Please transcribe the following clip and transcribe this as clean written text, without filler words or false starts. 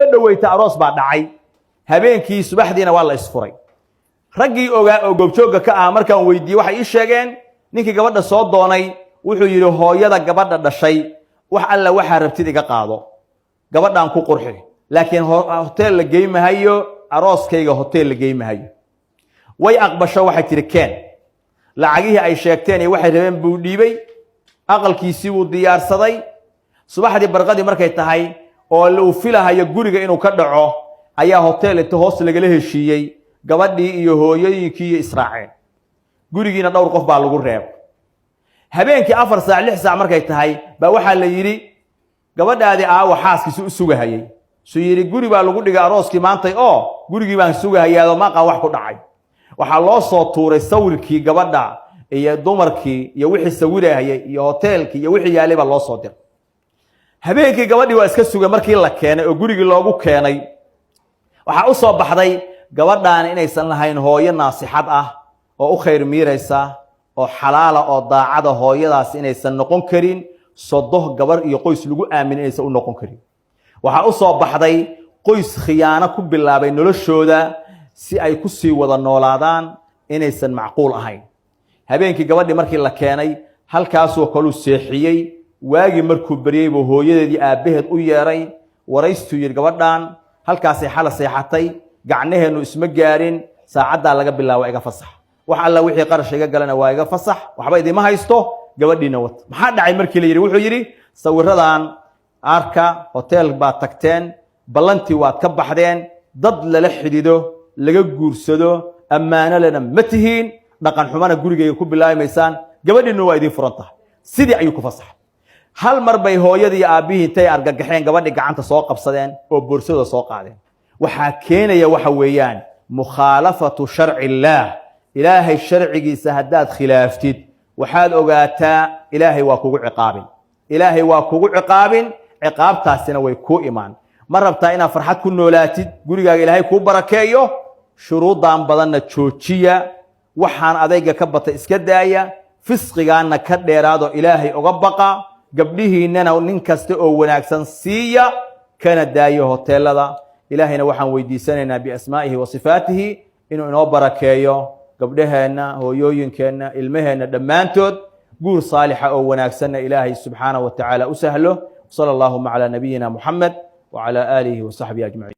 dhaweyta aroos baa dhacay habeenkii subaxdiina waa la isfuray raggii ogaa oo goobjooga ka ah markaan weydiiyay waxa ii sheegeen ninkii gabadha soo doonay wuxuu yiri hooyada gabadha dhashay wax alla waxa rabtid iga qaado gabadhaan ku qurxi laakiin hotel la geeymahayo arooskayga hotel la geeymahayo way aqbasho waxay tiri keen lacagihii ay sheegteen ee waxay rabeen buu dhiibay aqalkiisii uu diyaarsaday subaxdii barqadii markay tahay oo uu filahayo guriga inuu ka dhaco ayaa hotel inta hoos laga heshiiyay gabadhii iyo hooyooyinkii iyo israaceen gurigiina dhowr qof baa lagu reeb habeenkii 4 saac 6 saac markay tahay baa waxa la yiri gabadhaadi aawa xaaskiisu u sugahayay soo yiri guri baa lagu dhigay arooskii maantay oo gurigii baan sugahayaa ma qaa wax ku dhacay waxa loo soo tuuray sawirkii gabadha iyo dumarkii iyo wixii sawirayay iyo hotelkii iyo wixii yaalay baa loo soo diray habeenkii gabadhii waa iska sugay markii la keenay oo gurigii loogu keenay waxa u soo baxday gabadhaan inaysan lahayn hooyo naasixad ah oo u khayr miiraysa oo xalaala oo daacada hooyadaas inaysan noqon karin sodoh gabar iyo qoys lagu aamin inaysan u noqon karin waxa u soo baxday qoys khiyaano ku bilaabay noloshooda si ay ku sii wada noolaadaan inaysan macquul ahayn habeenkii gabadhii markii la keenay halkaas oo kale uu seexiyay waagi markuu bariyay buu hooyadeedii aabaheed u yeeray waraystu yir gabadhaan halkaas ay xal seexatay gacnaheenu isma gaarin saacada laga bilaabo iga fasax wax alla wixii qarash iga galana waa iga fasax waxba idima haysto gabadhiina wad maxaa dhacay markii la yiri wuxuu yiri sawiradan arka hotel baa tagteen ballantii waad ka baxdeen dad lala xidido laga guursado ammaano lana matihiin dhaqan xumana gurigeyga ku bilaabaysaan gabadhiina waa idin furantahay sidii ayuu ku fasax hal mar bay hooyadii aabihii intay argagaxeen gabadhii gacanta soo qabsadeen oo boorsada soo qaadeen waxa keenaya waxa weeyaan mukhalafatu sharci ilaahay sharcigiisa hadaad khilaaftid waxaad ogaataa ilaahay waa kugu ciqaabin ciqaabtaasina way ku imaan ma rabtaa inaad farxad ku noolaatid gurigaaga ilaahay ku barakeeyo shuruudan badanna joojiya waxaan adayga ka bata iska daaya fisqigaana ka dheeraado ilaahay uga baqa gabdhihiinana nin kasta oo wanaagsan siiya kana daayo hoteelada ilaahayna waxaan weydiisanaynaa biasmaa'ihi wa sifaatihi inuu inoo barakeeyo gabdhaheena hooyooyinkeena ilmaheena dhammaantood guur saalixa oo wanaagsanna ilaahay subxaanahu wa tacaala u sahlo sallallahu ala nabiyina muhammad wa ala alihi wa sahbihi ajma'in